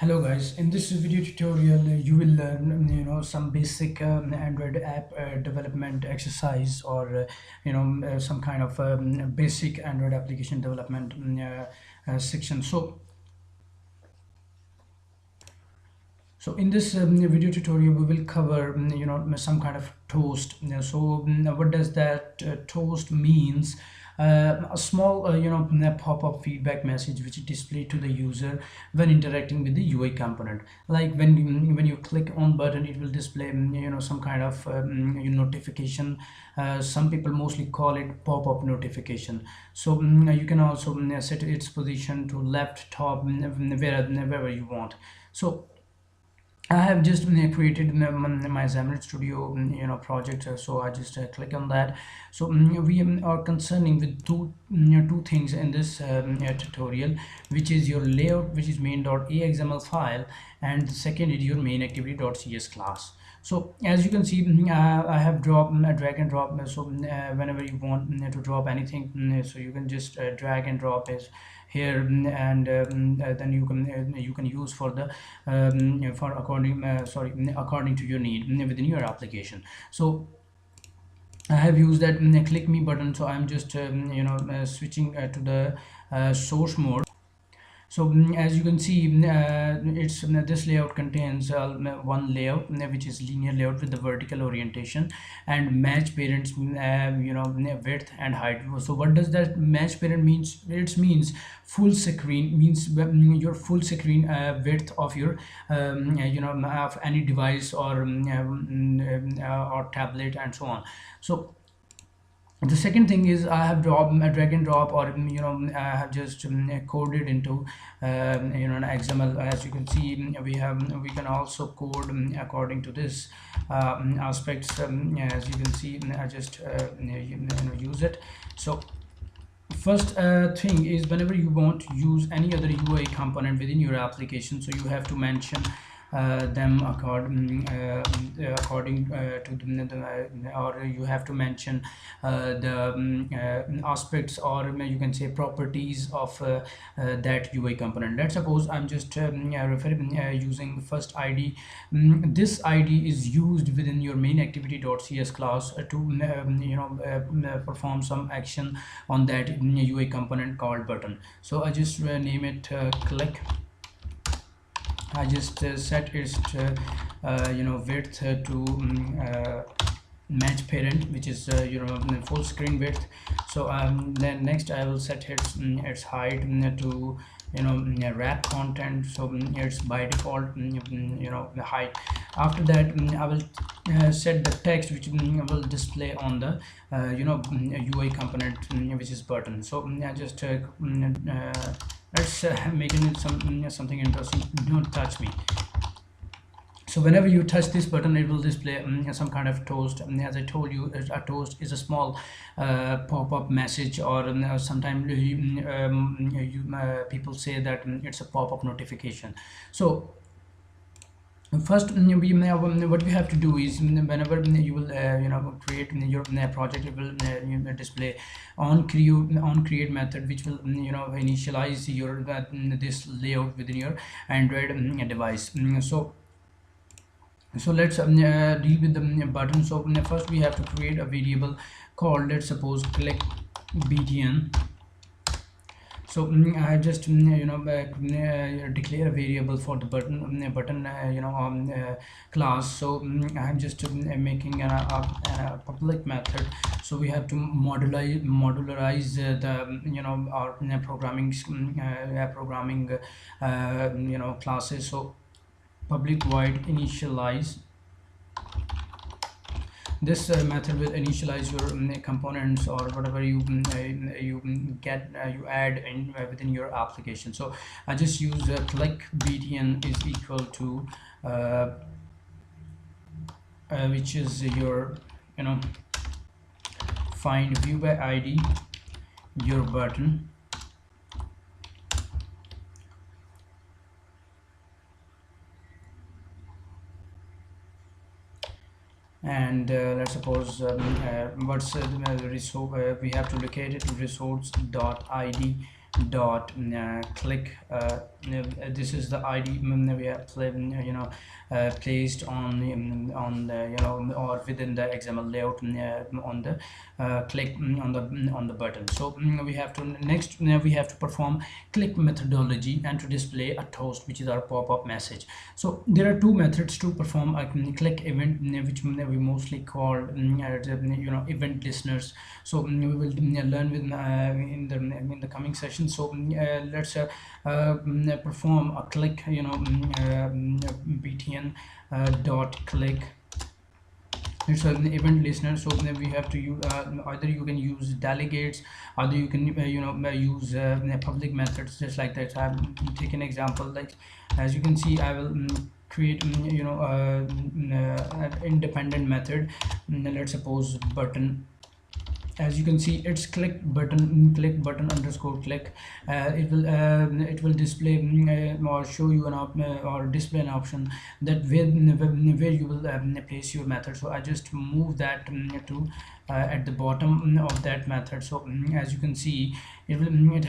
Hello guys, in this video tutorial you will learn some basic Android app development exercise or some kind of basic Android application development section. So in this video tutorial we will cover some kind of toast. What does that toast means? A small pop-up feedback message which is displayed to the user when interacting with the UI component. Like when you click on button, it will display some kind of notification. Some people mostly call it pop-up notification. So you can also set its position to left, top, wherever you want. So I have just created my Xamarin Studio project, so I just click on that. So we are concerning with two things in this tutorial, which is your layout, which is main.axml file, and the second is your main activity.cs class. So as you can see, I have drag and drop. So whenever you want to drop anything, so you can just drag and drop is here, and then you can use for the for according to your need within your application. So I have used that click me button, so I'm just switching to the source mode. So as you can see, it's this layout contains one layout which is linear layout with the vertical orientation and match parents width and height. So what does that match parent means? It means full screen, means your full screen width of your of any device or tablet and so on. So the second thing is I have drag and drop, or I have just coded into an XML. As you can see, we can also code according to this aspects. As you can see, I just use it. So first thing is, whenever you want to use any other UI component within your application, so you have to mention them according to or you have to mention the aspects, or you can say properties of that UI component. Let's suppose I'm just using first ID. This ID is used within your main activity.cs class to perform some action on that UI component called button. So I just name it click. I just set its width to match parent, which is full screen width. So then next I will set its height to wrap content, so it's by default the height. After that I will set the text which will display on the UI component, which is button. So I just let's make it something interesting. Don't touch me. So whenever you touch this button, it will display some kind of toast. As I told you, a toast is a small pop-up message, or sometimes people say that it's a pop-up notification. So first what we have to do is, whenever you will create your project, it will display on create method, which will initialize your this layout within your Android device. So let's deal with the button. So first we have to create a variable called, let's suppose, click btn. So I just declare a variable for the button class. So I'm just making a public method. So we have to modularize the our programming classes. So public void initialize. This method will initialize your components, or whatever you add in within your application. So I just use click btn is equal to which is your find view by id your button, and let's suppose what's the resource we have to locate it, resource.id dot click. This is the ID we have placed on on the or within the XML layout on the click on the button. So we have to next we have to perform click methodology and to display a toast, which is our pop-up message. So there are two methods to perform a click event, which we mostly call event listeners. So we will learn with in the coming session. So let's perform a click btn dot click. It's an event listener. So then we have to use either you can use delegates, either you can use public methods, just like that. So I'll take an example. Like, as you can see, I will create an independent method. Let's suppose button. As you can see, it's click button underscore click. It will display or show you an or display an option that where you will place your method. So I just move that to at the bottom of that method. So as you can see, it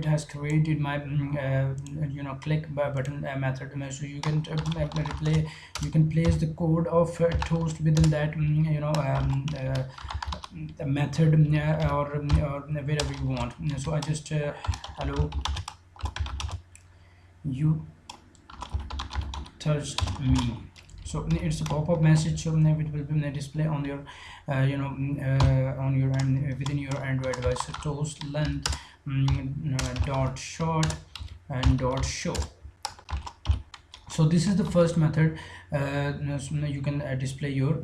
has created my click button method. So you can you can place the code of toast within that the method or wherever you want. So I just hello, you touched me. So it's a pop-up message. So it will be display on your on your within your Android device. So toast length dot short and dot show. So this is the first method. You can display your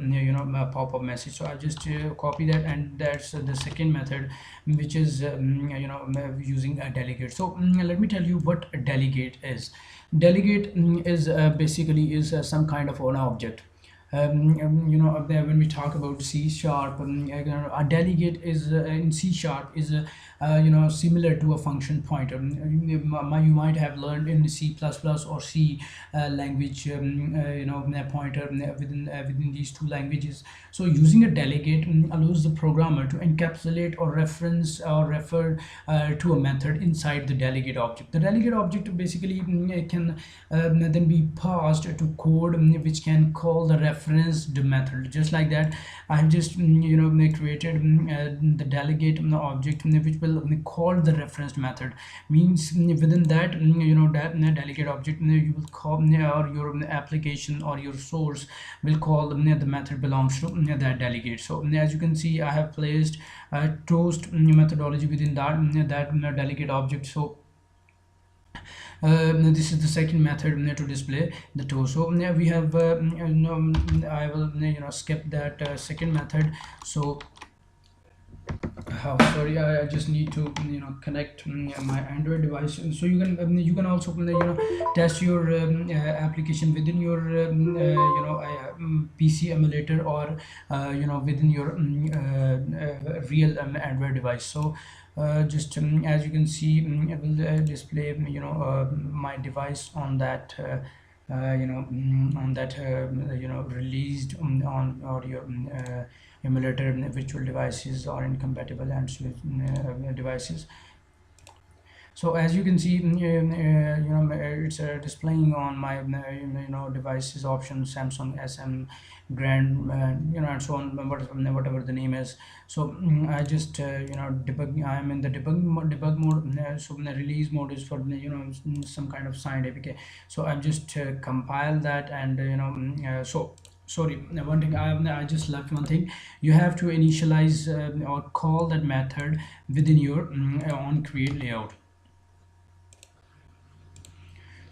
pop-up message. So I just copy that, and that's the second method, which is using a delegate. So let me tell you what a delegate is. Delegate is basically is some kind of an object. When we talk about C sharp, a delegate is in C sharp is similar to a function pointer. You might have learned in C++ or C language pointer within these two languages. So using a delegate allows the programmer to encapsulate or reference or refer to a method inside the delegate object. The delegate object basically can then be passed to code which can call the referenced method. Just like that, I have just created the delegate object which will call the referenced method. Means within that that delegate object you will call or your application or your source will call the method belongs to that delegate. So as you can see, I have placed toast methodology within that delegate object. So this is the second method to display the toast. So we have I will skip that second method. So sorry, I just need to connect my Android device. So you can also test your application within your PC emulator or within your real Android device. So just as you can see, it will display my device on that on that released on or your emulator virtual devices or incompatible and devices. So as you can see, it's displaying on my devices option Samsung SM Grand and so on, whatever the name is. So I just debug. I am in the debug mode. So the release mode is for some kind of signed APK. So I'm just compile that, and so sorry, one thing I just left one thing. You have to initialize or call that method within your on create layout.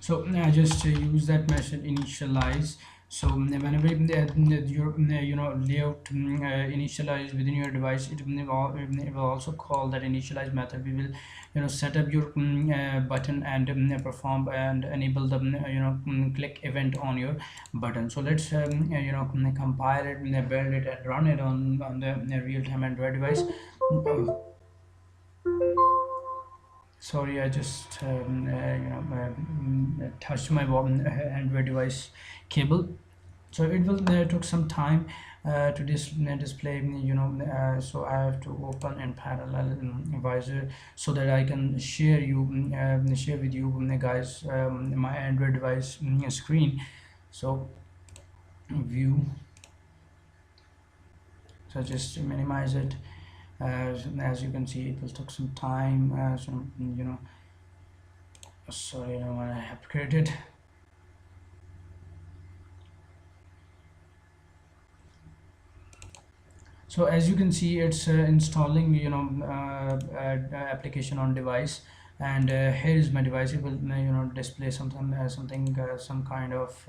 So I just use that method initialize. So whenever your layout initialize within your device, it will also call that initialize method. We will set up your button and perform and enable the click event on your button. So let's compile it, build it, and run it on the real-time Android device. Sorry, I just touched my Android device cable. So it will took some time to display, so I have to open in parallel visor so that I can share with you, guys, my Android device screen. So view, so just minimize it. As you can see, it will take some time. Sorry, no, I have created. So as you can see, it's installing, application on device. And here is my device. It will display something, some kind of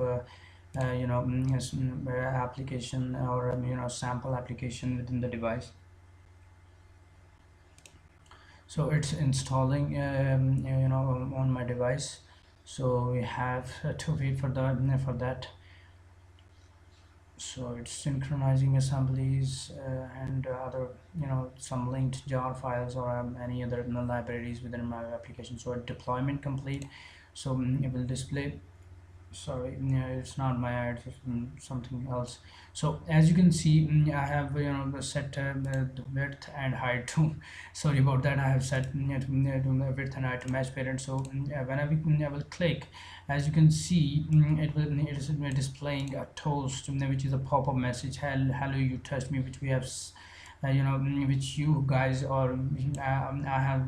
application, or sample application within the device. So it's installing, on my device. So we have to wait for that. So it's synchronizing assemblies, and other, some linked jar files, or any other libraries within my application. So deployment complete. So it will display. Sorry, it's not my ad, it's something else. So as you can see, I have set the width and height to sorry about that. I have set to width and height to match parent. So when I will click, as you can see, it is displaying a toast, which is a pop-up message, hello you touched me, which we have which you guys, or I have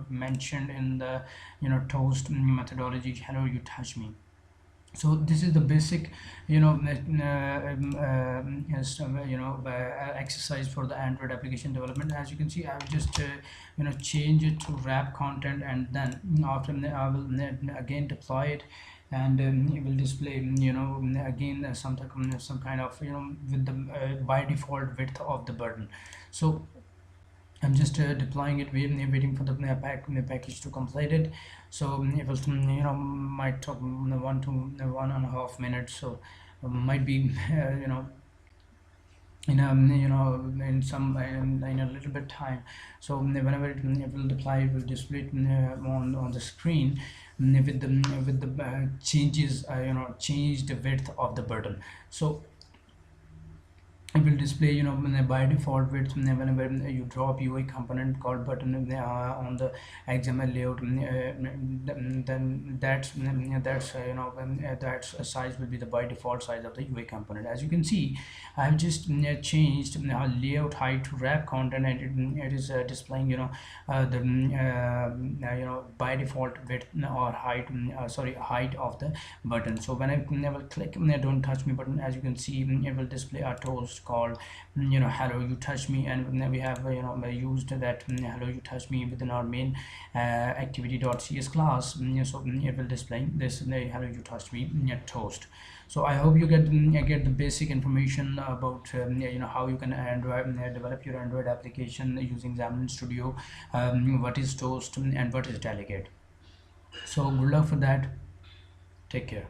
mentioned in the toast methodology, hello you touch me. So this is the basic exercise for the Android application development. As you can see, I've just change it to wrap content, and then after that I will again deploy it. And it will display again some kind of with the by default width of the button. So I'm just deploying it, waiting for the package to complete it. So it will might take 1 to 1.5 minutes. So might be in some in a little bit time. So whenever it will deploy, it will display it on the screen with the changes, changed width of the button. So it will display by default width whenever you drop UI component called button on the XML layout. Then that's size will be the by default size of the UI component. As you can see, I have just changed layout height to wrap content, and it is displaying the by default width or height, height of the button. So when I never click don't touch me button, as you can see, it will display a toast called hello you touch me. And we have used that hello you touch me within our main activity.cs class. So it will display this hello you touch me toast. So I hope you get the basic information about how you can develop your Android application using Xamarin Studio, what is toast and what is delegate. So good luck for that. Take care.